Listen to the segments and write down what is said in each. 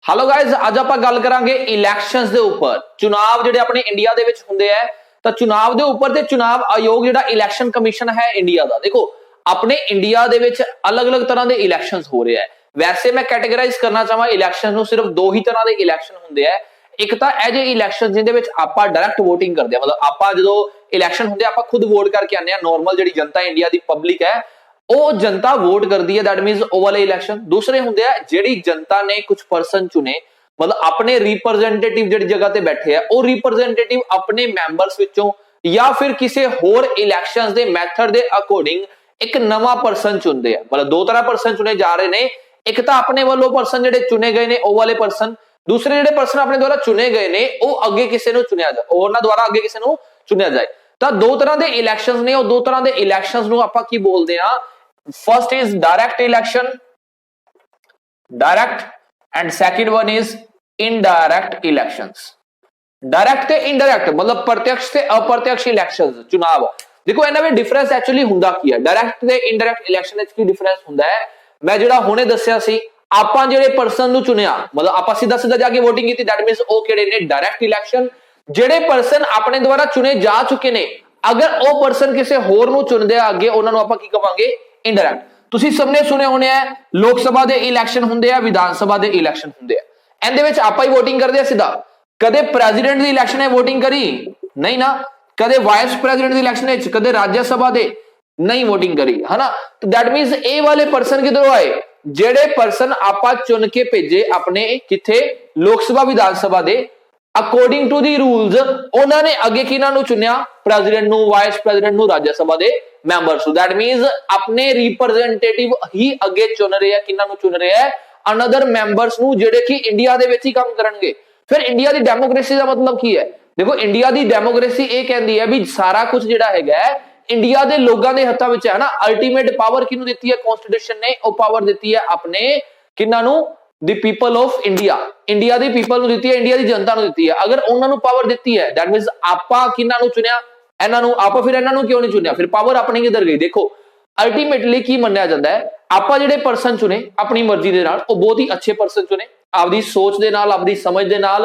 Hello guys, अज आप गल करांगे इलैक्शंस दे उपर। चुनाव जिहड़े अपने इंडिया दे विच हुंदे है तां चुनाव दे उपर ते चुनाव आयोग जिहड़ा इलैक्शन कमीशन है इंडिया दा, देखो अपने इंडिया दे विच अलग-अलग तरह दे इलैक्शंस हो रहे हैं। वैसे मैं कैटेगराइज करना चाहां इलैक्शन नूं, सिर्फ दो ही तरह दे इलैक्शन हुंदे है। एक तां ਇਹ ਜਿਹੇ इलैक्शन जिहदे विच आपां डायरैक्ट वोटिंग करदे आ, मतलब आपां जदों इलैक्शन हुंदे आपां खुद वोट करके आने आ। नॉर्मल जिहड़ी जनता इंडिया दी पब्लिक है ਉਹ जनता वोट करती है, दैट मीनस ਉਹ वाले इलैक्शन। दूसरे हुंदे आ ਜਿਹੜੀ जनता ने कुछ पर्सन चुने, मतलब अपने रिप्रजेंटेटिव जिहड़ी जगह ते बैठे है ਉਹ रिप्रजेंटेटिव अपने मैंबर्स विचों या फिर किसी होर इलैक्शंस दे मैथड दे अकॉर्डिंग एक नवा पर्सन चुनते हैं। मतलब दो तरह पर्सन चुने जा रहे ने, एक तो अपने वालों पर्सन जिहड़े चुने गए ने ਉਹ वाले पर्सन, दूसरे जिहड़े पर्सन अपने द्वारा चुने गए ने ਉਹ ਅੱਗੇ ਕਿਸੇ ਨੂੰ ਚੁਣਿਆ ਜਾਏ, ਉਹਨਾਂ ਦੁਆਰਾ ਅੱਗੇ ਕਿਸੇ ਨੂੰ ਚੁਣਿਆ ਜਾਏ। ਤਾਂ ਦੋ ਤਰ੍ਹਾਂ ਦੇ ਇਲੈਕਸ਼ਨਸ ਨੇ, ਉਹ ਦੋ ਤਰ੍ਹਾਂ ਦੇ ਇਲੈਕਸ਼ਨਸ ਨੂੰ ਆਪਾਂ ਕੀ ਬੋਲਦੇ ਆ? First is direct election, direct, and second one is indirect elections. Direct ते इनडायरेक्ट मतलब प्रत्यक्ष ते अप्रत्यक्ष इलेक्शंस चुनाव। देखो इन्हां विच डिफरेंस एक्चुअली हुंदा की है? डायरेक्ट ते इनडायरेक्ट इलेक्शन विच की डिफरेंस हुंदा है? मैं जिहड़ा हुणे दस्सिया सी, आपां जिहड़े पर्सन नूं चुनिया, मतलब आपां सीधा सीधा जाके वोटिंग कीती, दैट मींस ओ किहड़े ने डायरेक्ट इलेक्शन। जिहड़े पर्सन अपने द्वारा चुने जा चुके ने, अगर ओ पर्सन किसी होर नूं चुनदे आ अगे, उन्हां नूं आपां की कहांगे? इनडायरेक्ट। तुसीं सबने सुने होने हैं लोक सभा दे इलैक्शन हुंदे आ, विधान सभा दे इलैक्शन हुंदे आ, इहदे विच आपां ही वोटिंग करदे आ सीधा। कदे प्रेसिडेंट दी इलैक्शन है वोटिंग करी नहीं ना, कदे वाइस प्रेसिडेंट दी इलैक्शन है, कदे राज्य सभा दे नहीं वोटिंग करी, है ना। तो दैट मींस ए वाले पर्सन किधरों आए? जेड़े पर्सन आपां चुन के भेजे अपने किथे लोक सभा विधान सभा दे अकॉर्डिंग टू दी रूल्स, उन्होंने अगे किन्हां नूं चुनिया? प्रेसिडेंट नूं, वाइस प्रेसिडेंट नूं, राज्य सभा दे मैंबर्स। दैट मींस अपने रिप्रेजेंटेटिव ही अगे चुन रहे हैं। किन्हां नूं चुन रहे हैं? अनदर मैंबर्स नूं, जेड़े कि इंडिया दे विच ही काम करनगे। फिर इंडिया दी डेमोक्रेसी दा मतलब की है? देखो इंडिया दी डेमोक्रेसी ये कहती है भी सारा कुछ जिहड़ा हैगा इंडिया दे लोगां दे हत्थां विच है ना। अल्टीमेट पावर किहनूं दित्ती है? कॉन्स्टिट्यूशन ने वो पावर दित्ती है अपने किन्हां नूं? The people of India. India the people नूं दित्ती है, इंडिया दी जनता नूं दित्ती है। अगर उन्हां नूं पावर दित्ती है, दैट मींस आपां किन्हां नूं चुनिया? इन्हां नूं। आपां फिर इन्हां नूं क्यों नहीं चुनिया? फिर पावर अपनी किधर गई? देखो अल्टीमेटली की मन्निया जाता है, आपां जिहड़े पर्सन चुने अपनी मर्जी दे नाल, वो बहुत ही अच्छे पर्सन चुने आपदी सोच दे नाल, आपदी समझ दे नाल।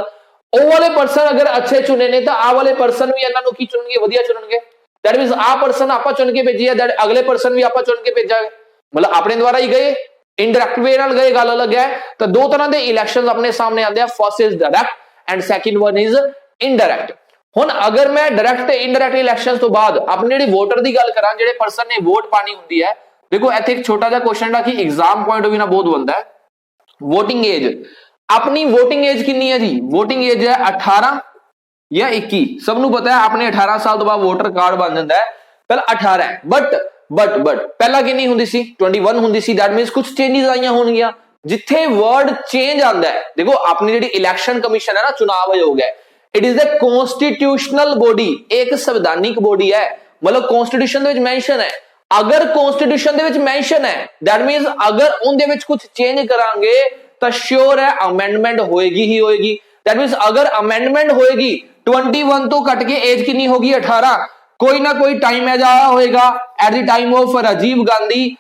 ਉਹ वाले पर्सन अगर अच्छे चुने ने तो आ वाले पर्सन भी इन्हां नूं की चुनणगे? वधिया चुनणगे। दैट मींस आ पर्सन आपां चुन के भेजी है, दैट अगले पर्सन भी आपां चुन के भेजांगे, मतलब अपने द्वारा ही गए, इनडायरेक्ट वे नाल गए, गल अलग है। तो दो तरह के इलैक्शंस अपने सामने आते हैं, first is direct and second one is indirect. हुण अगर मैं डायरेक्ट ते इनडायरेक्ट इलैक्शंस तो बाद अपनी जिहड़ी वोटर दी गल करां, जिहड़े पर्सन ने वोट पानी हुंदी है, देखो इत्थे एक छोटा जिहा क्वेश्चन है कि एग्जाम पॉइंट ऑफ व्यू ना बहुत बनता है। वोटिंग एज, अपनी वोटिंग एज कितनी है जी? वोटिंग एज है 18 या 21। सबनों पता है अपने 18 साल तो बाद वोटर कार्ड बन जाता है, पहले 18 है। बट पहला कितनी हुंदी सी? 21 हुंदी सी। दैट मींस कुछ चेंजेस आईयां होणगियां। जिथे वर्ड चेंज आंदा है, देखो अपनी जिहड़ी इलैक्शन कमीशन है ना, चुनाव आयोग है, it is the constitutional body, एक संवैधानिक बॉडी है। मतलब कॉन्स्टिट्यूशन दे विच मेंशन है, अगर कॉन्स्टिट्यूशन दे विच मेंशन है, दैट मींस अगर उनदे विच कुछ चेंज करांगे तो श्योर है अमेंडमेंट होएगी ही होएगी। दैट मींस अगर अमेंडमेंट होएगी, 21 तो कट के एज कितनी होगी? 18। कोई ना कोई टाइम एज आया होएगा at the time of Rajiv Gandhi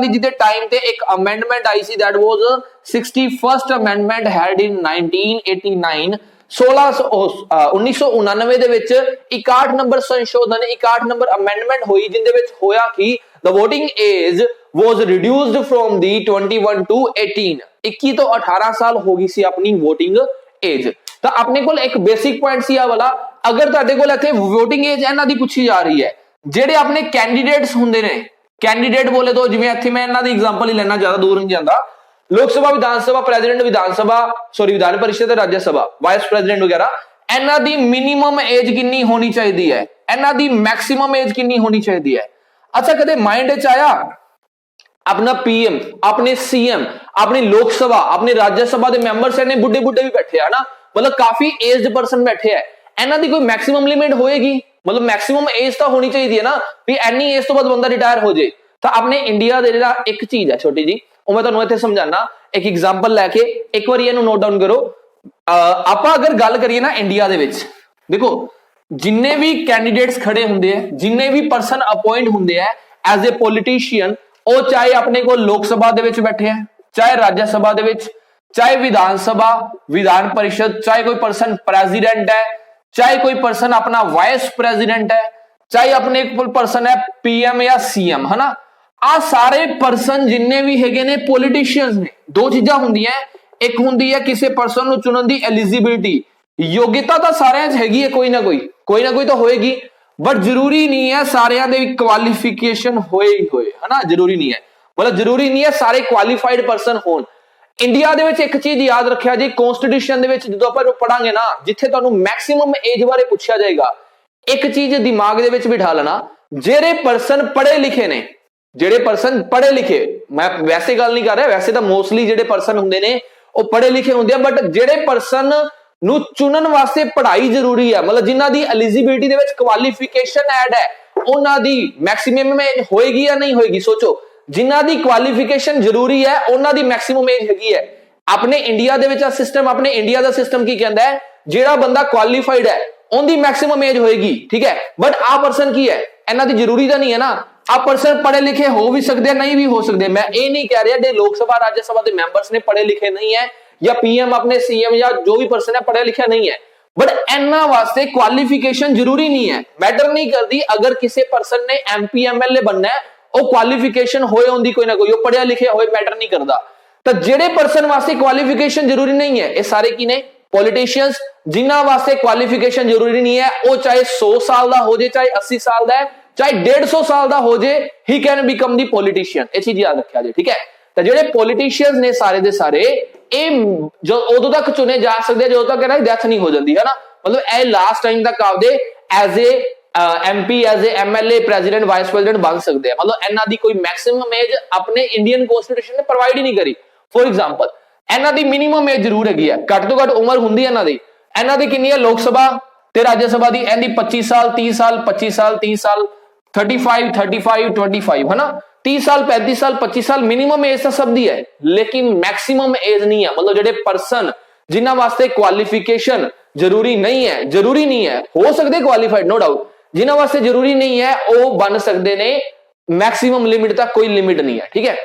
ji दे टाइम ते एक अमेंडमेंट आई सी, that was 61st amendment had in 1989। 1999 ਦੇ ਵਿੱਚ 61 ਨੰਬਰ ਸੰਸ਼ੋਧਨ, 61 ਨੰਬਰ ਅਮੈਂਡਮੈਂਟ ਹੋਈ, ਜਿੰਦੇ ਵਿੱਚ ਹੋਇਆ ਕਿ the voting age was reduced from the 21 to 18। 21 ਤੋਂ 18 ਸਾਲ ਹੋ ਗਈ ਸੀ ਆਪਣੀ ਵੋਟਿੰਗ ਏਜ। ਤਾਂ ਆਪਣੇ ਕੋਲ ਇੱਕ ਬੇਸਿਕ ਪੁਆਇੰਟ ਸੀ ਆ ਵਾਲਾ। ਅਗਰ ਤੁਹਾਡੇ ਕੋਲ ਇੱਥੇ ਵੋਟਿੰਗ ਏਜ ਇਹਨਾਂ ਦੀ ਪੁੱਛੀ ਜਾ ਰਹੀ ਹੈ, ਜਿਹੜੇ ਆਪਣੇ ਕੈਂਡੀਡੇਟਸ ਹੁੰਦੇ ਨੇ, ਕੈਂਡੀਡੇਟ ਬੋਲੇ ਤੋਂ ਜਿਵੇਂ ਇੱਥੇ ਮੈਂ ਇਹਨਾਂ ਦੀ ਐਗਜ਼ਾਮਪਲ ਹੀ ਲੈਣਾ, ਜ਼ਿਆਦਾ ਦੂਰ ਨਹੀਂ ਜਾਂਦਾ। लोक सभा, विधान सभा, प्रेसिडेंट विधान सभा, सॉरी विधान परिषद, राज्य सभा, वाइस प्रेसिडेंट वगैरह, इन्हां दी मिनिमम एज कितनी होनी चाहिए है? इन्हां दी मैक्सिमम एज कितनी होनी चाहिए है? अच्छा कदे माइंड च आया अपना पीएम, अपने सीएम, अपनी लोक सभा, अपने राज्य सभा के मैंबर्स इन्ने बुढ़े बुढ़े भी बैठे है ना, मतलब काफी एज्ड पर्सन बैठे है, इन्हां दी कोई मैक्सिमम लिमिट होएगी? मतलब मैक्सिमम एज तो होनी चाहिए है ना, भी इन्नी एज तो बाद बंदा रिटायर हो जाए। तो अपने इंडिया दे जिहड़ा एक चीज है छोटी जी, मैं तुहानूं इत्थे समझाना एक एग्जांपल लैके, एक बार इहनूं नोट डाउन करो। आपां अगर गल करिए ना इंडिया दे विच, देखो जिन्ने भी कैंडीडेट्स खड़े हुंदे हैं, जिन्ने भी पर्सन अपॉइंट हुंदे हैं एज ए पॉलिटिशियन, वो चाहे अपने को लोक सभा दे विच बैठे हैं, चाहे राज्य सभा दे विच, चाहे विधानसभा, विधान परिषद, चाहे कोई पर्सन प्रेसिडेंट है, चाहे कोई पर्सन अपना वाइस प्रेसिडेंट है, चाहे अपने पर्सन है पीएम या सीएम, है ना। आ सारे पर्सन जिन्ने भी हैगे ने पॉलिटिशियंस ने, दो चीजा हुंदियां, एक हुंदी है किसी पर्सन ਨੂੰ चुनन दी एलिजिबिलिटी, योग्यता तो सारे हैगी है, कोई ना कोई तो होएगी, बट जरूरी नहीं है सारियां दे क्वालिफिकेशन होए ही होए, है ना। जरूरी नहीं है, मतलब जरूरी नहीं है सारे क्वालिफाइड पर्सन होन। इंडिया दे विच एक चीज याद रखिया जी, कॉन्स्टिट्यूशन दे विच जदों आपां पढ़ांगे ना, जिथे तुहानू मैक्सिमम एज बारे पूछा जाएगा, एक चीज दिमाग दे विच बिठा लेना, जेड़े पर्सन पढ़े लिखे ने, जेड़े पर्सन पढ़े लिखे, मैं वैसे गल नहीं कर रहा, वैसे तो मोस्टली जेड़े पर्सन हुंदे ने वो पढ़े लिखे होंगे, बट जेड़े पर्सन नू चुनन वास्ते पढ़ाई जरूरी है, मतलब जिन्हां दी एलिजिबिलिटी दे विच क्वालिफिकेशन ऐड है, उन्हां दी मैक्सिमम एज होएगी या नहीं होएगी। सोचो, जिन्हां दी क्वालिफिकेशन जरूरी है उन्हां दी मैक्सिमम एज हैगी है। अपने इंडिया दे विच सिस्टम, अपने इंडिया दा सिस्टम की कहंदा है, जेड़ा बंदा क्वालिफाइड है उनकी मैक्सिमम एज होएगी, ठीक है। बट आ पर्सन की है, इन्हां दी जरूरी तो नहीं है ना। आ पर्सन पढ़े लिखे हो भी सकते, नहीं भी हो सकते। मैं ये नहीं कह रहा जो लोकसभा राज्यसभा के मैंबर्स ने पढ़े लिखे नहीं है, या पीएम अपने सीएम या जो भी पर्सन है पढ़े लिखा नहीं है, बट इन्हां वास्ते क्वालिफिकेशन जरूरी नहीं है, मैटर नहीं करती। अगर किसी पर्सन ने एमपी एमएलए बनना है, वो क्वालिफिकेशन होए होंदी कोई ना कोई, वो पढ़िया लिखे होए, मैटर नहीं करता। तो जेड़े पर्सन वास्ते क्वालिफिकेशन जरूरी नहीं है, ये सारे की ने पॉलिटिशियंस। जिन्हां वास्ते क्वालिफिकेशन जरूरी नहीं है, वो चाहे 100 साल का हो जाए, चाहे 80 साल का है, चाहे 150 साल का हो जाए, he can become the politician. ये चीज याद रखा जाए, ठीक है। तो जेडे पॉलिटिशियंस ने सारे दे सारे, जो उदों तक चुने जा सकते जो तक डेथ नहीं हो जाती, है ना। मतलब ए लास्ट टाइम तक आपदे as a MP, as a MLA, president, vice president बन सकते हैं। मतलब इन्हां दी कोई मैक्सिमम एज अपने इंडियन कॉन्स्टिट्यूशन ने प्रोवाइड ही नहीं करी। फॉर एग्जांपल, इन्हां दी मिनिमम एज जरूर हैगी है, घट तो घट उम्र हुंदी है इन्हां दी। इन्हां दी कितनी है लोकसभा ते राज्यसभा दी? इहदी 25 साल, 30 साल, 25 साल, 30 साल, 35, 35, 25, है ना। 30 साल, 35 साल, 25 साल मिनिमम एज तो सब दी है, लेकिन मैक्सिमम एज नहीं है। मतलब जेडे पर्सन जिन्हां वास्ते क्वालिफिकेशन जरूरी नहीं है, जरूरी नहीं है, हो सकते क्वालिफाइड नो डाउट, जिन्हां वास्ते जरूरी नहीं है वो बन सकते ने। मैक्सिमम लिमिट तक कोई लिमिट नहीं है, ठीक है।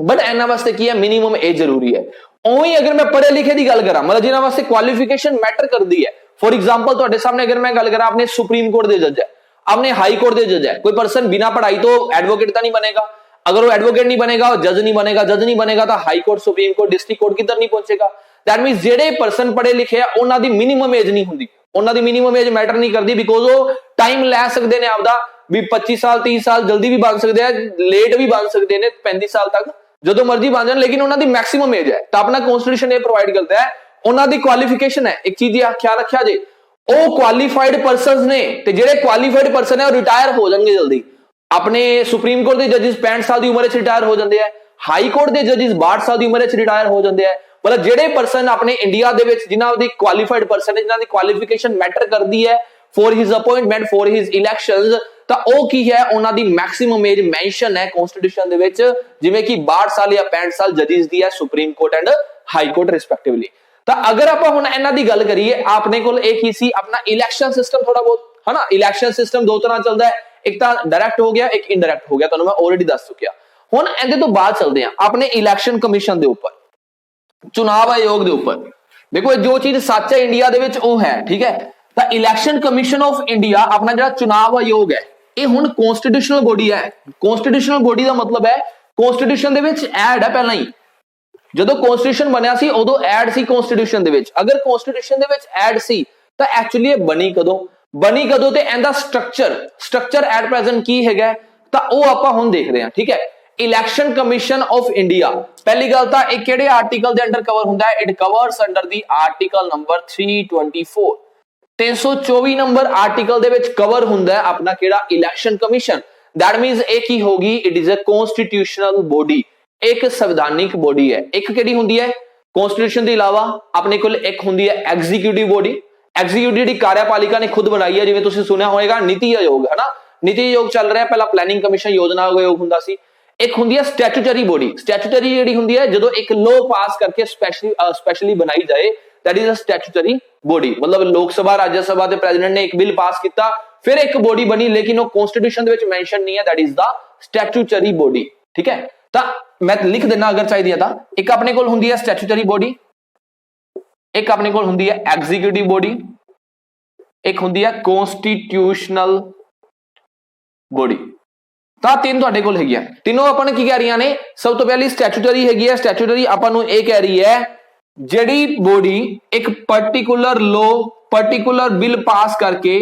बट इन्हां वास्ते की है, मिनिमम एज जरूरी है। उवें अगर मैं पढ़े लिखे की गल करा, मतलब जिन्हां वास्ते क्वालिफिकेशन मैटर करती है। फॉर एग्जाम्पल तुहाडे सामने अगर मैं गल करा, अपने सुप्रीम कोर्ट के जज है, अपने हाई कोर्ट के जज है, कोई पर्सन बिना पढ़ाई तो एडवोकेट तो नहीं बनेगा। अगर वो एडवोकेट नहीं बनेगा, जज नहीं बनेगा, जज नहीं बनेगा तो high court, supreme court, district court किधर नहीं पहुंचेगा। दैट मींस जेडे पर्सन पढ़े लिखे हैं उन्हां दी मिनिमम एज नहीं हुंदी, उन्हां दी मिनिमम एज मैटर नहीं करती, बिकॉज वो टाइम लै सकते हैं आपदा भी 25 साल, 30 साल जल्दी भी बन सकते हैं, लेट भी बन सकते हैं 35 साल तक, जो मर्जी बन जाए, लेकिन उन्हां दी मैक्सिमम एज है। तो अपना कॉन्स्टिट्यूशन ये प्रोवाइड करता है, उन्हां दी क्वालिफिकेशन है। एक चीज ख्याल रखा जे, ਉਹ ਕੁਆਲੀਫਾਈਡ ਪਰਸਨਸ ਨੇ, ਤੇ ਜਿਹੜੇ ਕੁਆਲੀਫਾਈਡ ਪਰਸਨ ਹੈ ਉਹ ਰਿਟਾਇਰ ਹੋ ਜਾਣਗੇ ਜਲਦੀ। ਆਪਣੇ ਸੁਪਰੀਮ ਕੋਰਟ ਦੇ ਜੱਜਿਸ 65 ਸਾਲ ਦੀ ਉਮਰ ਵਿੱਚ ਰਿਟਾਇਰ ਹੋ ਜਾਂਦੇ ਆ, ਹਾਈ ਕੋਰਟ ਦੇ ਜੱਜਿਸ 62 ਸਾਲ ਦੀ ਉਮਰ ਵਿੱਚ ਰਿਟਾਇਰ ਹੋ ਜਾਂਦੇ ਆ। मतलब ਜਿਹੜੇ ਪਰਸਨ ਆਪਣੇ ਇੰਡੀਆ ਦੇ ਵਿੱਚ ਜਿਨ੍ਹਾਂ ਦੀ ਕੁਆਲੀਫਾਈਡ ਪਰਸਨ ਹੈ, ਜਿਨ੍ਹਾਂ ਦੀ ਕੁਆਲੀਫਿਕੇਸ਼ਨ ਮੈਟਰ ਕਰਦੀ ਹੈ for his appointment, for his elections, ਤਾਂ ਉਹ ਕੀ ਹੈ, ਉਹਨਾਂ ਦੀ ਮੈਕਸਿਮਮ ਏਜ ਮੈਂਸ਼ਨ ਹੈ ਕਨਸਟੀਟਿਊਸ਼ਨ ਦੇ ਵਿੱਚ, ਜਿਵੇਂ ਕਿ 62 ਸਾਲ ਜਾਂ 65 ਸਾਲ ਜੱਜਿਸ ਦੀ ਹੈ Supreme Court and High Court respectively. ਤਾਂ ਅਗਰ ਆਪਾਂ ਹੁਣ ਇਹਨਾਂ ਦੀ ਗੱਲ ਕਰੀਏ, ਆਪਣੇ ਕੋਲ ਇਹ ਕੀ ਸੀ, ਆਪਣਾ ਇਲੈਕਸ਼ਨ ਸਿਸਟਮ ਥੋੜਾ ਬਹੁਤ, ਹੈ ਨਾ। ਇਲੈਕਸ਼ਨ ਸਿਸਟਮ ਦੋ ਤਰ੍ਹਾਂ ਚੱਲਦਾ ਹੈ, ਇੱਕ ਤਾਂ ਡਾਇਰੈਕਟ ਹੋ ਗਿਆ, ਇੱਕ ਇਨਡਾਇਰੈਕਟ ਹੋ ਗਿਆ, ਤੁਹਾਨੂੰ ਮੈਂ ਆਲਰੇਡੀ ਦੱਸ ਚੁੱਕਿਆ। ਹੁਣ ਇਹਦੇ ਤੋਂ ਬਾਅਦ ਚੱਲਦੇ ਆ ਆਪਣੇ ਇਲੈਕਸ਼ਨ ਕਮਿਸ਼ਨ ਦੇ ਉੱਪਰ, ਚੁਣਾਵ ਆਯੋਗ ਦੇ ਉੱਪਰ। ਦੇਖੋ ਜੋ ਚੀਜ਼ ਸੱਚ ਹੈ ਇੰਡੀਆ ਦੇ ਵਿੱਚ ਉਹ ਹੈ, ਠੀਕ ਹੈ। ਤਾਂ ਇਲੈਕਸ਼ਨ ਕਮਿਸ਼ਨ ਆਫ ਇੰਡੀਆ, ਆਪਣਾ ਜਿਹੜਾ ਚੁਣਾਵ ਆਯੋਗ ਹੈ, ਇਹ ਹੁਣ ਕਨਸਟੀਟਿਊਸ਼ਨਲ ਬੋਡੀ ਹੈ। ਕਨਸਟੀਟਿਊਸ਼ਨਲ ਬੋਡੀ ਦਾ ਮਤਲਬ ਹੈ ਕਨਸਟੀਟਿਊਸ਼ਨ ਦੇ ਵਿੱਚ ਐਡ ਹੈ ਪਹਿਲਾਂ ਹੀ, ਜਦੋਂ ਕਨਸਟੀਟਿਊਸ਼ਨ ਬਣਿਆ ਸੀ ਉਦੋਂ ਐਡ ਸੀ ਕਨਸਟੀਟਿਊਸ਼ਨ ਦੇ ਵਿੱਚ। ਅਗਰ ਕਨਸਟੀਟਿਊਸ਼ਨ ਦੇ ਵਿੱਚ ਐਡ ਸੀ ਤਾਂ ਐਕਚੁਅਲੀ ਇਹ ਬਣੀ ਕਦੋਂ ਤੇ ਇਹਦਾ ਸਟਰਕਚਰ ਐਟ ਪ੍ਰੈਜ਼ੈਂਟ ਕੀ ਹੈਗਾ, ਤਾਂ ਉਹ ਆਪਾਂ ਹੁਣ ਦੇਖਦੇ ਹਾਂ, ਠੀਕ ਹੈ। ਇਲੈਕਸ਼ਨ ਕਮਿਸ਼ਨ ਆਫ ਇੰਡੀਆ, ਪਹਿਲੀ ਗੱਲ ਤਾਂ ਇਹ ਕਿਹੜੇ ਆਰਟੀਕਲ ਦੇ ਅੰਡਰ ਕਵਰ ਹੁੰਦਾ ਹੈ? It covers under the article number 324, 324 number article ਦੇ ਵਿੱਚ ਕਵਰ ਹੁੰਦਾ ਹੈ ਆਪਣਾ ਕਿਹੜਾ ਇਲੈਕਸ਼ਨ ਕਮਿਸ਼ਨ। दैट मींस एक ही होगी, it is a constitutional body, एक संवैधानिक बॉडी है। एक केड़ी हुंदी है कॉन्स्टिट्यूशन के अलावा अपने कोल एक हुंदी है एग्जीक्यूटिव बॉडी। एग्जीक्यूटिव दी कार्यपालिका ने खुद बनाई है, जिवें तुसीं सुनिया होएगा नीति आयोग, है ना। नीति आयोग चल रहा है, पहला प्लानिंग कमीशन योजना आयोग हुंदा सी। एक हुंदी है स्टैट्यूटरी बॉडी। स्टैट्यूटरी जेहड़ी हुंदी है जदों एक लॉ पास करके स्पेशली बनाई जाए, that is a statutory body. मतलब लोक सभा राज्यसभा के प्रेसिडेंट ने एक बिल पास किया, फिर एक बॉडी बनी, लेकिन वो कॉन्स्टिट्यूशन दे विच मेंशन नहीं है, that is the statutory body, ठीक है। तो मैं लिख देना अगर चाहिए था। एक अपने कोल हुंदी है स्टैट्यूटरी बॉडी, एक अपने कोल हुंदी है एग्जीक्यूटिव बॉडी, एक हुंदी है कॉन्स्टिट्यूशनल बॉडी। ਤਾਂ ਤਿੰਨ ਤੁਹਾਡੇ ਕੋਲ ਹੈਗੀਆਂ, ਤਿੰਨੋਂ ਆਪਾਂ ਨੇ ਕੀ ਕਹਿ ਰਹੀਆਂ ਨੇ, ਸਭ ਤੋਂ ਪਹਿਲੀ ਸਟੈਚੂਟਰੀ ਹੈਗੀ ਹੈ। ਸਟੈਚੂਟਰੀ ਆਪਾਂ ਨੂੰ ਇਹ ਕਹਿ ਰਹੀ ਹੈ ਜਿਹੜੀ ਬੋਡੀ ਇੱਕ ਪਾਰਟਿਕੂਲਰ ਲੋ ਪਾਰਟਿਕੂਲਰ ਬਿੱਲ ਪਾਸ ਕਰਕੇ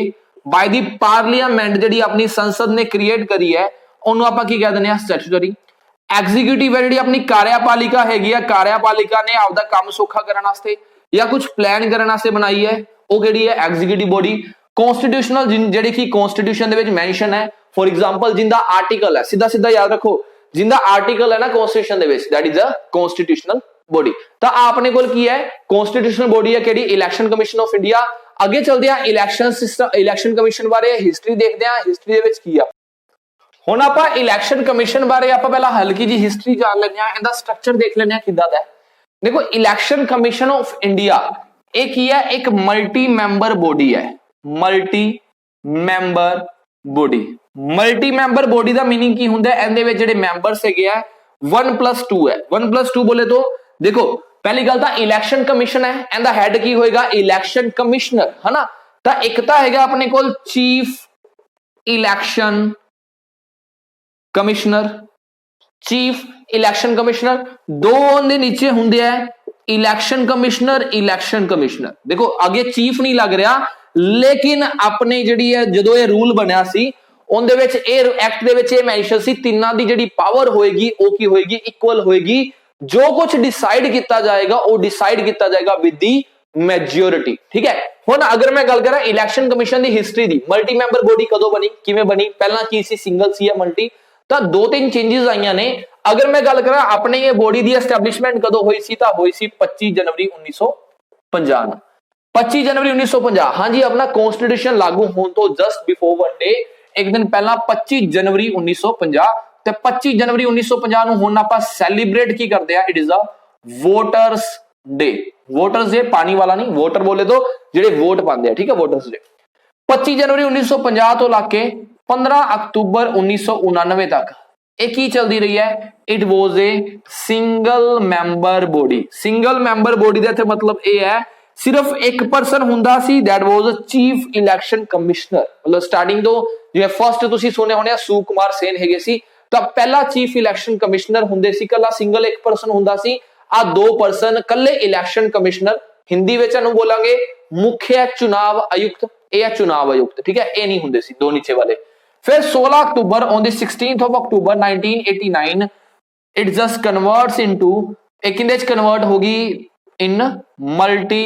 ਬਾय ਦੀ ਪਾਰਲੀਮੈਂਟ ਜਿਹੜੀ ਆਪਣੀ ਸੰਸਦ ਨੇ ਕ੍ਰੀਏਟ ਕਰੀ ਹੈ ਉਹਨੂੰ ਆਪਾਂ ਕੀ ਕਹਿ ਦਿੰਦੇ ਆ ਸਟੈਚੂਟਰੀ। ਐਗਜ਼ੀਕਿਊਟਿਵ ਹੈ ਜਿਹੜੀ ਆਪਣੀ ਕਾਰਿਆਪਾਲਿਕਾ ਹੈਗੀ ਆ, ਕਾਰਿਆਪਾਲਿਕਾ ਨੇ ਆਪਦਾ ਕੰਮ ਸੌਖਾ ਕਰਨ ਵਾਸਤੇ ਜਾਂ ਕੁਝ ਪਲਾਨ ਕਰਨ ਵਾਸਤੇ ਬਣਾਈ ਹੈ, ਉਹ ਕਿਹੜੀ ਹੈ ਐਗਜ਼ੀਕਿਊਟਿਵ ਬੋਡੀ। ਕॉन्स्टिट्यूशनल ਜਿਹੜੀ ਕਿ ਕॉन्स्टिट्यूशन ਦੇ ਵਿੱਚ ਮੈਂਸ਼ਨ ਹੈ, फॉर एग्जांपल जिंदा आर्टिकल है, सीधा सीधा याद रखो जिंदा आर्टिकल है ना constitution they which, that is a constitutional body. तो आपने कोल की है कॉन्स्टिट्यूशनल बॉडी है केड़ी इलेक्शन कमीशन ऑफ इंडिया। आगे चलते हैं इलेक्शन सिस्टम, इलेक्शन कमीशन बारे हिस्ट्री देखते हैं, हिस्ट्री दे विच की आ। हुण आपां इलेक्शन कमीशन बारे आपां पहला हल्की जी हिस्ट्री जान लैंदे हां, इहदा स्ट्रक्चर देख लैंदे हां किदां दा है। देखो इलेक्शन कमीशन ऑफ इंडिया एक ही है, एक मल्टी मैंबर बॉडी है, multi member body. Multi member body का मीनिंग की हुंदा है, इहदे विच जिहड़े मैंबर्स हैगे आ 1+2 है। 1+2 बोले तो देखो पहली गल तां इलेक्शन कमीशन है, इहदा हेड की होएगा इलेक्शन कमिश्नर, है ना। तां एक तां हैगा अपने कोल chief election commissioner, chief election commissioner. दो उहदे नीचे हुंदे आ इलेक्शन कमिश्नर, इलेक्शन कमिश्नर। देखो आगे चीफ नहीं लग रहा, लेकिन अपने जिहड़ी है जदों ये रूल बनिया सी ਉਹਦੇ ਵਿੱਚ ਇਹ ਐਕਟ ਦੇ ਵਿੱਚ ਇਹ ਮੈਂਸ਼ਨ ਸੀ ਤਿੰਨਾਂ ਦੀ ਜਿਹੜੀ ਪਾਵਰ ਹੋਏਗੀ ਉਹ ਕੀ ਹੋਏਗੀ ਇਕੁਅਲ ਹੋਏਗੀ। ਜੋ ਕੁਝ ਡਿਸਾਈਡ ਕੀਤਾ ਜਾਏਗਾ ਉਹ ਡਿਸਾਈਡ ਕੀਤਾ ਜਾਏਗਾ ਵਿਦ ਦੀ ਮੈਜੋਰਿਟੀ, ਠੀਕ ਹੈ। ਹੁਣ ਅਗਰ ਮੈਂ ਗੱਲ ਕਰਾਂ ਇਲੈਕਸ਼ਨ ਕਮਿਸ਼ਨ ਦੀ ਹਿਸਟਰੀ ਦੀ, ਮਲਟੀ ਮੈਂਬਰ ਬੋਡੀ ਕਦੋਂ ਬਣੀ, ਕਿਵੇਂ ਬਣੀ, ਪਹਿਲਾਂ ਕੀ ਸੀ ਸਿੰਗਲ ਸੀ ਜਾਂ ਮਲਟੀ, ਤਾਂ ਦੋ ਤਿੰਨ ਚੇਂजेस ਆਈਆਂ ਨੇ। ਅਗਰ ਮੈਂ ਗੱਲ ਕਰਾਂ ਆਪਣੇ ਇਹ ਬੋਡੀ ਦੀ ਐਸਟੈਬਲਿਸ਼ਮੈਂਟ ਕਦੋਂ ਹੋਈ ਸੀ, ਤਾਂ ਹੋਈ ਸੀ 25 ਜਨਵਰੀ 1950 ਨੂੰ। 25 जनवरी 1950 हाँ जी, अपना कॉन्स्टिट्यूशन लागू होने तो जस्ट बिफोर वन डे एक दिन पहला 25 जनवरी 1950 ਤੇ 25 ਜਨਵਰੀ 1950 ਨੂੰ ਹੁਣ ਆਪਾਂ ਸੈਲੀਬ੍ਰੇਟ ਕੀ ਕਰਦੇ ਆ, it is a voters day. Voters day ਪਾਣੀ ਵਾਲਾ ਨਹੀਂ, ਵੋਟਰ ਬੋਲੇ ਤੋਂ ਜਿਹੜੇ ਵੋਟ ਪਾਉਂਦੇ ਆ, ਠੀਕ ਹੈ, ਵੋਟਰਸ ਡੇ। 25 ਜਨਵਰੀ 1950 ਤੋਂ ਲਾ ਕੇ 15 ਅਕਤੂਬਰ 1999 ਤੱਕ ਇਹ ਕੀ ਚੱਲਦੀ ਰਹੀ ਹੈ, it was a single member body. Single member body ਦਾ ਇੱਥੇ ਮਤਲਬ ਇਹ ਹੈ ਸਿਰਫ ਇੱਕ ਪਰਸਨ ਹੁੰਦਾ ਸੀ, that was a chief election commissioner. ਮਤਲਬ ਸਟਾਰਟਿੰਗ ਤੋਂ ਜਿਵੇਂ ਫਸਟ ਤੁਸੀਂ ਸੁਣੇ ਹੋਣੇ ਆ ਸੂ ਕੁਮਾਰ ਸੇਨ ਹੈਗੇ ਸੀ, ਤਾਂ ਪਹਿਲਾ ਚੀਫ ਇਲੈਕਸ਼ਨ ਕਮਿਸ਼ਨਰ ਹੁੰਦੇ ਸੀ, ਕੱਲਾ ਸਿੰਗਲ ਇੱਕ ਪਰਸਨ ਹੁੰਦਾ ਸੀ। ਆ ਦੋ ਪਰਸਨ ਕੱਲੇ ਇਲੈਕਸ਼ਨ ਕਮਿਸ਼ਨਰ, ਹਿੰਦੀ ਵਿੱਚ ਇਹਨੂੰ ਬੋਲਾਂਗੇ ਮੁੱਖ ਚੁਣਾਵ ਆਯੁਕਤ, ਇਹ ਹੈ ਚੁਣਾਵ ਆਯੁਕਤ, ਠੀਕ ਹੈ, ਇਹ ਨਹੀਂ ਹੁੰਦੇ ਸੀ ਦੋ ਨੀਚੇ ਵਾਲੇ। फिर 16 अक्टूबर on the 16th of October 1989 it just converts into एक इंच कन्वर्ट होगी इन मल्टी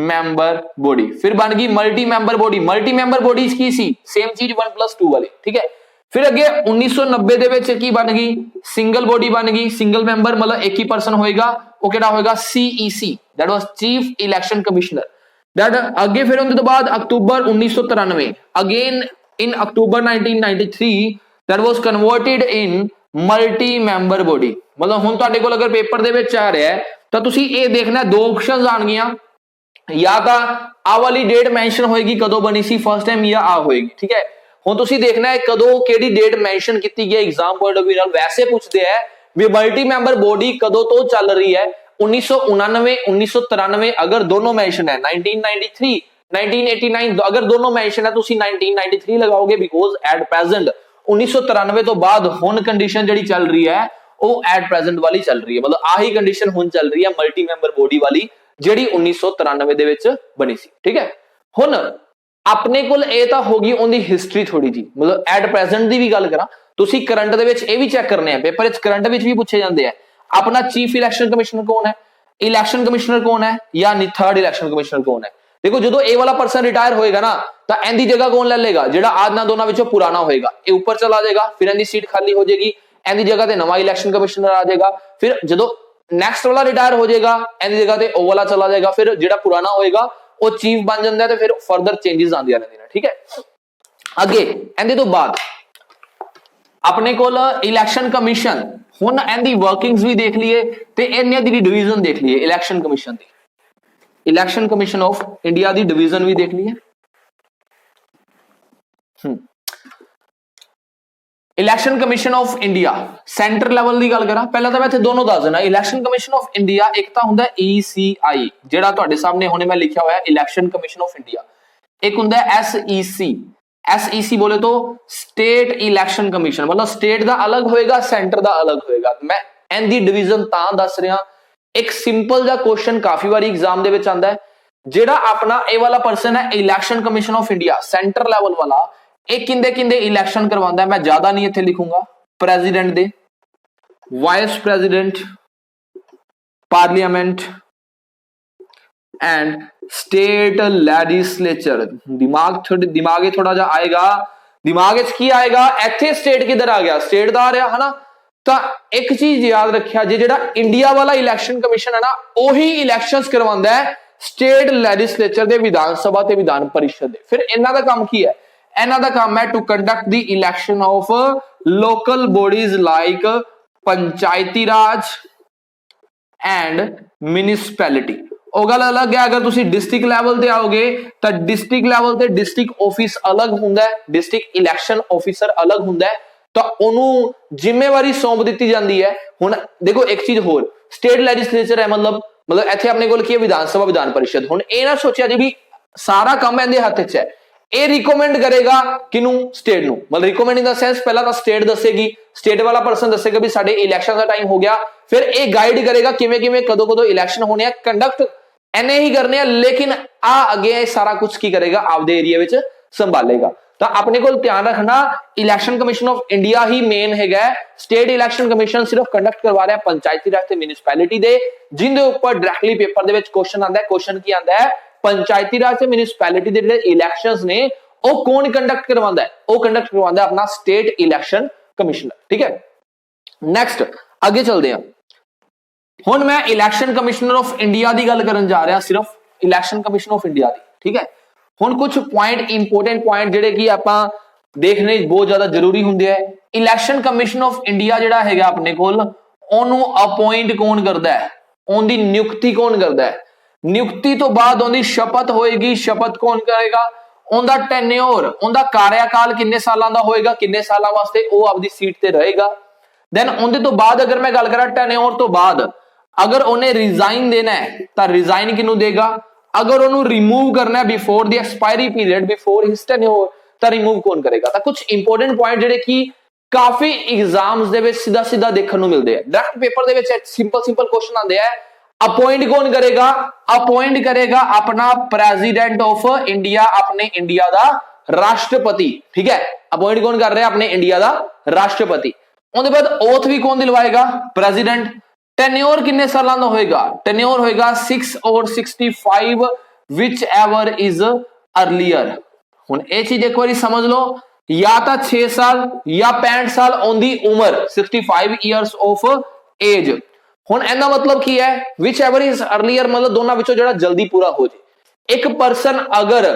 मेंबर बॉडी। फिर बन गई multi member body. Multi member body की सी सेम चीज 1+2 वाली, ठीक है। फिर अगे 1990 ਦੇ ਵਿੱਚ ਕੀ ਬਣ ਗਈ, ਸਿੰਗਲ ਬੋਡੀ ਬਣ ਗਈ। ਸਿੰਗਲ ਮੈਂਬਰ ਮਤਲਬ ਇੱਕ ਹੀ ਪਰਸਨ ਹੋਏਗਾ, ਉਹ ਕਿਹੜਾ ਹੋਏਗਾ CEC, that was chief election commissioner. that ਅੱਗੇ ਫਿਰ ਉਹਦੇ ਤੋਂ ਬਾਅਦ October 1993 again in October 1993 that was converted in multi member body। मतलब ਹੁਣ ਤੁਹਾਡੇ ਕੋਲ ਅਗਰ ਪੇਪਰ ਦੇ ਵਿੱਚ ਆ ਰਿਹਾ ਹੈ ਤਾਂ ਤੁਸੀਂ ਇਹ ਦੇਖਣਾ ਦੋ ਆਪਸ਼ਨਸ ਆਣਗੀਆਂ, ਜਾਂ ਤਾਂ ਆ ਵਾਲੀ ਡੇਟ ਮੈਂਸ਼ਨ ਹੋਏਗੀ ਕਦੋਂ ਬਣੀ ਸੀ ਫਸਟ ਟਾਈਮ, ਜਾਂ ਆ ਹੋਏਗੀ, ਠੀਕ ਹੈ। ਹੁਣ ਤੁਸੀਂ ਦੇਖਣਾ ਹੈ ਕਦੋਂ ਕਿਹੜੀ ਡੇਟ ਮੈਂਸ਼ਨ ਕੀਤੀ ਗਈ ਐਗਜ਼ਾਮ ਪੁਆਇੰਟ ਆਫ व्यू ਨਾਲ। ਵੈਸੇ ਪੁੱਛਦੇ ਆ ਵੀ ਮਲਟੀ ਮੈਂਬਰ ਬੋਡੀ ਕਦੋਂ ਤੋਂ ਚੱਲ ਰਹੀ ਹੈ, 1989 1993 ਅਗਰ ਦੋਨੋਂ ਮੈਂਸ਼ਨ ਹੈ, 1993 1989 अगर दोनों मेंशन है तो 1993 लगाओगे, बिकॉज एट प्रेजेंट 1993 तो बाद हुन कंडीशन जिहड़ी चल रही है वो एट प्रेजेंट वाली चल रही है। मतलब आही कंडीशन हुन चल रही है मल्टी मेंबर बॉडी वाली जिहड़ी 1993 दे विच बनी सी, ठीक है। हुन अपने कोल ये तां हो गई उहदी हिस्टरी थोड़ी जी, मतलब एट प्रेजेंट दी भी गल करा, तुसीं करंट दे विच ये भी चेक करने हैं, पेपर विच करंट विच भी पूछे जांदे हैं अपना चीफ इलैक्शन कमिश्नर कौन है, इलैक्शन कमिश्नर कौन है, या थर्ड इलैक्शन कमिश्नर कौन है। देखो जो ए वाला पर्सन रिटायर होएगा ना तो एंदी जगह कौन ले लेगा, जेड़ा आदना दोनों विचों पुराना होएगा, ये ऊपर चला जाएगा, फिर एंदी सीट खाली हो जाएगी, एंदी जगह ते नवा इलेक्शन कमिश्नर आ जाएगा। फिर जो नेक्स्ट वाला रिटायर हो जाएगा एंदी जगह ते ओ वाला चला जाएगा, फिर जेड़ा पुराना होएगा वो चीफ बन जाता है, तो फिर फर्दर चेंजेस आंदियां रहंदियां, ठीक है। अगे एंदे तो बाद अपने कोल इलेक्शन कमीशन, हुण एंदी वर्किंग्स भी देख लिए ते इन्हां दी डिवीजन देख लिए election commission the. Election commission of India the division भी देख ली है। Election commission of India centre level की गल करा, पहला तो मैं इत्थे दोनों दस देना। इलैक्शन कमीशन ऑफ इंडिया एक तो हुंदा ECI जिहड़ा तुहाडे सामने हुणे मैं लिखिया होया इलैक्शन कमीशन ऑफ इंडिया, एक हुंदा SEC बोले तो स्टेट इलैक्शन कमीशन, मतलब स्टेट दा अलग होएगा सेंटर दा अलग होएगा। मैं इनदी डिवीजन तां दस रहा, एक सिंपल जा क्वेश्चन काफी बारी एग्जाम दे विच आंदा है, जेड़ा अपना ए वाला पर्सन है election commission of India centre level वाला, एक किंदे किंदे इलैक्शन करवांदा है। मैं ज्यादा नहीं इत्थे लिखूंगा, president they, vice president, parliament and state legislature. दिमाग थोड़ा जा आएगा, दिमाग की आएगा इत्थे स्टेट किधर आ गया, स्टेट दा आ रहा है ना। तो एक चीज याद रखिया जी, जेड़ा इंडिया वाला इलैक्शन कमीशन है ना, ओही इलैक्शंस करवांदा है स्टेट लेजिस्लेचर दे, विधान सभा ते विधान परिषद दे। फिर इन्हां दा काम की है, इन्हां दा काम है to conduct the election of local bodies like Panchayati Raj and municipality. ਉਹ ਗੱਲ अलग है, अगर तुसी डिस्ट्रिक्ट लैवल ते आओगे तो डिस्ट्रिक्ट लैवल ते डिस्ट्रिक्ट ऑफिस अलग हुंदा है, डिस्ट्रिक्ट इलैक्शन ऑफिसर अलग हुंदा है, तो उन्होंने जिम्मेवारी सौंप दी जाती है। हुण देखो एक चीज होर, स्टेट लेजिस्लेचर है, मतलब इत्थे अपने कोल की है विधान सभा विधान परिषद। हुण ये ना सोचिया जी भी सारा काम इहदे हत्थ च है, ये रिकमेंड करेगा किनू, स्टेट नू। मतलब रिकमेंड इन द सेंस पहला तो स्टेट दसेगी, स्टेट वाला पर्सन दसेगा भी साडे इलैक्शन का टाइम हो गया, फिर ये गाइड करेगा किवें किवें कदों कदों इलैक्शन होने, कंडक्ट एने ही करने हैं, लेकिन आ अगे सारा कुछ की करेगा आपदे एरिया विच संभालेगा। तो अपने को ध्यान रखना election commission of India he main है, स्टेट इलैक्शन कमीशन सिर्फ कंडक्ट करवा रहा है पंचायती राज ते म्यूनिसिपैलिटी दे, जिंदे ऊपर directly paper they which question आंदा है। क्वेश्चन की आंदा है, पंचायती राज ते म्यूनिसिपैलिटी दे जेहड़े इलैक्शंस ने वो कौन कंडक्ट करवांदा है, वो कंडक्ट करवांदा है अपना स्टेट इलैक्शन कमिश्नर। ठीक है, नेक्स्ट आगे चलते हैं। हुण मैं इलैक्शन कमिश्नर ऑफ इंडिया की गल करन जा रहा, सिर्फ इलैक्शन कमिशन ऑफ इंडिया की। ठीक है, हुण कुछ पॉइंट इंपोर्टेंट पॉइंट जिहड़े कि आपां देखने बहुत ज्यादा जरूरी हुंदे है। इलैक्शन कमिशन ऑफ इंडिया जिहड़ा हैगा अपने कोल, ओनू अपॉइंट कौन करदा है, ओंदी नियुक्ति कौन करदा है, नियुक्ति तो बाद ओंदी शपथ होएगी, शपथ कौन करेगा, ओंदा टेन्योर, ओंदा कार्यकाल किन्ने सालां दा होएगा, किन्ने सालां वास्ते वो अपनी सीट ते रहेगा। देन ओंदे तो बाद अगर मैं गल करा टेन्योर तो बाद, अगर उन्हें रिजाइन देना है तो रिजाइन किनू देगा, अगर उन्होंने रिमूव करना है before the expiry period, before his tenure, तो रिमूव कौन करेगा। तो कुछ इंपोर्टेंट पॉइंट जेडे कि काफी एग्जाम्स दे विच सीधा सीधा देखने को मिलते हैं, डायरेक्ट पेपर दे विच सिंपल क्वेश्चन आते हैं। अपॉइंट कौन करेगा, अपॉइंट करेगा अपना प्रेसिडेंट ऑफ इंडिया, अपने इंडिया दा राष्ट्रपति। ठीक है, अपॉइंट कौन कर रहा है, अपने इंडिया दा राष्ट्रपति। उसके बाद ओथ भी कौन दिलवाएगा, प्रेसिडेंट। टेन्योर किन्ने सालों का होएगा, टेन्योर होएगा 6 और 65 विच एवर इज अर्लियर। हुण ये चीज एक बार समझ लो, या तो 6 साल या 65 साल ओंदी उम्र, 65 ईयर्स ऑफ एज। हुण इहदा मतलब की है, विच एवर इज अर्लियर मतलब दोनों विचों जिहड़ा जल्दी पूरा हो जाए। एक पर्सन अगर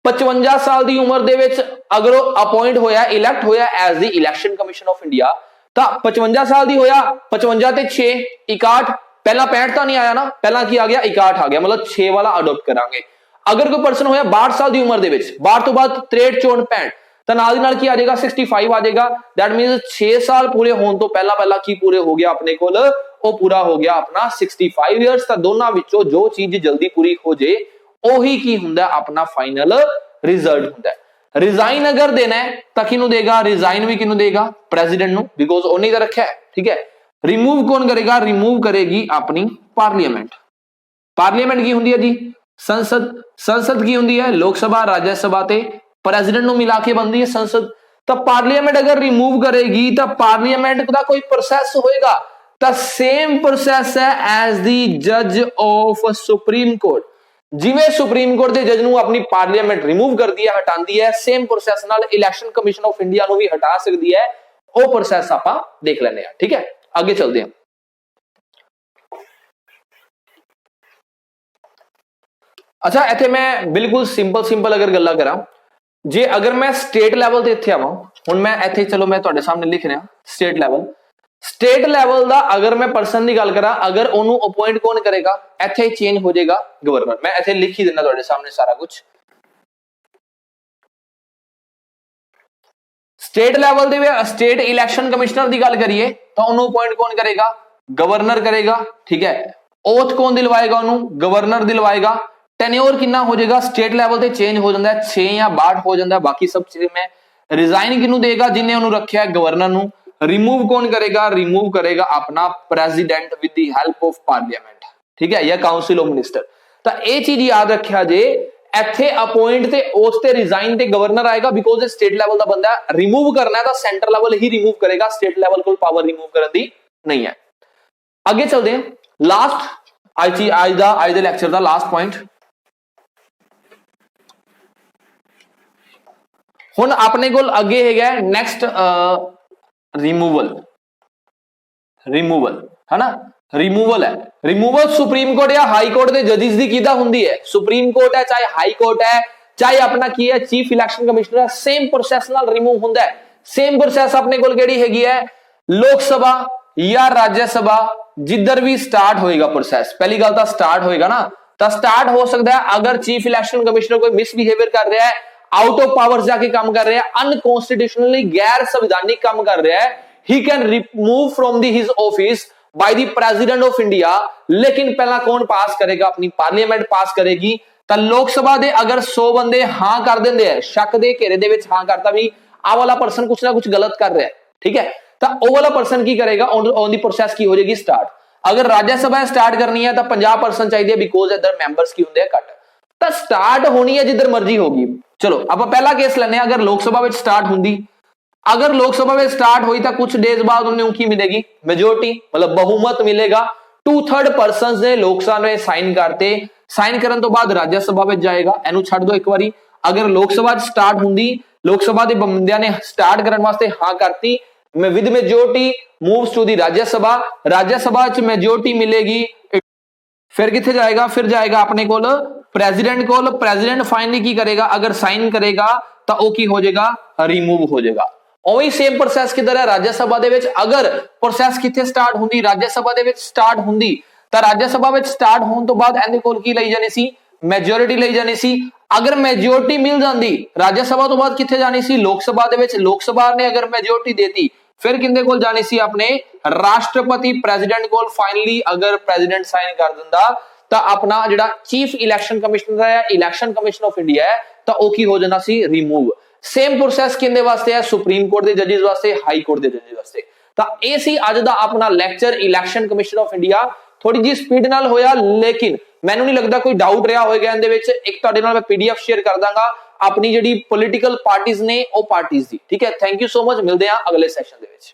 55 साल की उम्र दे विच अगर अपॉइंट होया, इलैक्ट होया as the election commission of India, तो 55 साल की होया, 55 ते 6 61, पहला 65 तो नहीं आया ना, पहला की आ गया 61 आ गया, मतलब 6 वाला अडोप्ट करांगे। अगर कोई पर्सन होया 62 साल की उम्र दे विच, 62 तो बाद 63 64 65, तो नाल दी नाल की आ जाएगा 65 आ जाएगा। दैट मींस 6 साल पूरे होने तो पहला पहला की पूरे हो गया अपने कोल, वो पूरा हो गया अपना 65 ईयर्स। तो दोनों विचों जो चीज जल्दी पूरी हो जाए ओही की हुंदा अपना फाइनल रिजल्ट हुंदा है। रिजाइन अगर देना है तो किनू देगा, रिजाइन भी किनू देगा, प्रेसिडेंट नु, बिकॉज उन्हीं तो रखा है। ठीक है, रिमूव कौन करेगा, रिमूव करेगी अपनी पार्लियामेंट। पार्लियामेंट की हुंदी है जी संसद, संसद की हुंदी है लोक सभा राज्य सभा ते प्रेसिडेंट नु मिला के बनती है संसद। तो पार्लियामेंट अगर रिमूव करेगी तो पार्लियामेंट का कोई प्रोसेस होएगा, तो सेम प्रोसेस है एज द जज ऑफ सुप्रीम कोर्ट। जिवें सुप्रीम कोर्ट के जज नूं अपनी पार्लियामेंट रिमूव कर दी है, हटांदी है, सेम प्रोसेस नाल इलैक्शन कमीशन ऑफ इंडिया नूं भी हटा सकती है। वो प्रोसेस आपां देख लेने हैं। ठीक है, आगे चलते हैं। अच्छा, इत्थे मैं बिल्कुल सिंपल अगर गल्लां करां, जे अगर मैं स्टेट लैवल ते इत्थे आवां, हुण मैं इत्थे चलो मैं तुहाडे सामने लिख रहा स्टेट लैवल। स्टेट लैवल दा अगर मैं पर्सन की गल करा, अगर ओनू अपॉइंट कौन करेगा, इत्थे चेंज हो जाएगा गवर्नर। मैं इत्थे लिख ही देना तुहाडे सामने सारा कुछ। स्टेट लैवल ਦੇ स्टेट इलैक्शन कमिश्नर की गल करिए तो उन्होंने अपॉइंट कौन करेगा, गवर्नर करेगा, ठीक है। ओथ कौन दिलवाएगा उन्होंने, गवर्नर दिलवाएगा। टेन्योर कितना हो जाएगा, स्टेट लैवल ते चेंज हो जाता है 6 या 62 हो जाता है, बाकी सब चीजें में। रिजाइन किनू देगा, जिन्हें उन्होंने रखा है गवर्नर नू। रिमूव कौन करेगा, रिमूव करेगा अपना president with the help of parliament, ठीक है, या काउंसिल ऑफ मिनिस्टर। तो यह चीज याद रखिया जे, ਇੱਥੇ अपॉइंट ਤੇ ओथ ਤੇ रिजाइन ਤੇ गवर्नर आएगा, बिकॉज स्टेट लेवल ਦਾ ਬੰਦਾ रिमूव करना है तो सेंटर लेवल ही रिमूव करेगा, स्टेट लेवल को पावर रिमूव करने ਦੀ नहीं है। आगे चलते हैं, लास्ट आज दे लेक्चर ਦਾ लास्ट पॉइंट। ਹੁਣ ਆਪਣੇ ਕੋਲ ਅੱਗੇ ਹੈਗਾ ਨੈਕਸਟ रिमूवल है ना, रिमूवल है। रिमूवल सुप्रीम कोर्ट या हाई कोर्ट के जजिस की किदा हुंदी है, सुप्रीम कोर्ट है चाहे हाई कोर्ट है चाहे अपना की है चीफ इलेक्शन कमिश्नर है, सेम प्रोसेस नाल रिमूव हुंदा है। सेम प्रोसेस अपने कोल केड़ी हैगी है, लोक सभा या राज्य सभा जिधर भी स्टार्ट होएगा प्रोसेस, पहली गल तो स्टार्ट होएगा ना, तो स्टार्ट हो सकता है अगर चीफ इलेक्शन कमिश्नर कोई मिसबिहेवियर कर रहा है, आउट ऑफ पावर जाके काम कर रहा है, अनकॉन्स्टिट्यूशनली गैर संवैधानिक काम कर रहा है, he can remove from the his office by the president of India. लेकिन पहला कौन पास करेगा, अपनी पार्लियामेंट पास करेगी। तो लोक सभा दे अगर 100 बंदे हां कर देंगे हैं, शक दे घेरे दे विच हां करता भी आ वाला पर्सन कुछ ना कुछ गलत कर रहा है, ठीक है, तो वो वाला पर्सन की करेगा, ऑन दी प्रोसेस की हो जाएगी स्टार्ट। अगर राज्य सभा स्टार्ट करनी है तो 50% चाहिए, बिकॉज इधर मैंबर्स की होंगे घट, तो स्टार्ट होनी है जिधर मर्जी होगी। चलो आप पहला केस लेने, अगर लोक सभा में स्टार्ट होंगी, अगर लोक सभा में स्टार्ट हुई तो कुछ डेज बाद उन्हें की मिलेगी मेजोरिटी, मतलब बहुमत मिलेगा। 2/3 पर्सन ने लोक सभा में साइन करते, साइन करने तो बाद राज्य सभा में जाएगा, एनू छड़ दो एक बारी। अगर लोक सभा स्टार्ट होंगी, लोक सभा के बंदियां ने स्टार्ट करने वास्ते हाँ करती, with majority moves to the Rajya Sabha, राज्य सभा च मेजोरिटी मिलेगी, फिर किथे जाएगा, फिर जाएगा अपने कोल प्रेसिडेंट कोल। प्रेसिडेंट फाइनली की करेगा, अगर साइन करेगा तो वो की हो जाएगा, रिमूव हो जाएगा। ओही सेम प्रोसेस किधर है, राज्य सभा दे विच अगर प्रोसेस किथे स्टार्ट हुंदी, राज्य सभा दे विच स्टार्ट हुंदी, तो राज्य सभा विच स्टार्ट होने तो बाद इहदे कोल की लई जानी सी, मेजोरिटी लई जानी सी। अगर मेजोरिटी मिल जाती, राज्य सभा तो बाद किथे जानी सी, लोक सभा दे विच। लोक सभा ने अगर मेजोरिटी देती, फिर किंदे कोल जानी सी, अपने राष्ट्रपति प्रेसिडेंट कोल। फाइनली अगर प्रेसिडेंट साइन कर दिंदा तो अपना जिहड़ा चीफ इलेक्शन कमिश्नर है, इलेक्शन कमिशन ऑफ इंडिया है, तो वो की हो जाना सी, रिमूव। सेम प्रोसेस किंदे वास्ते है, सुप्रीम कोर्ट के जजिस वास्ते, हाई कोर्ट के जजिस वास्ते। तो यह सी अज दा अपना lecture election commission of India. थोड़ी जी स्पीड नाल होया, लेकिन मैनू नहीं लगता कोई डाउट रहा होगा इहदे विच। एक तुहाडे नाल मैं पीडीएफ शेयर कर दांगा अपनी जिहड़ी पॉलिटिकल पार्टीज ने, वो पार्टीज दी, ठीक है। थैंक यू सो मच, मिलते हैं अगले सैशन दे विच।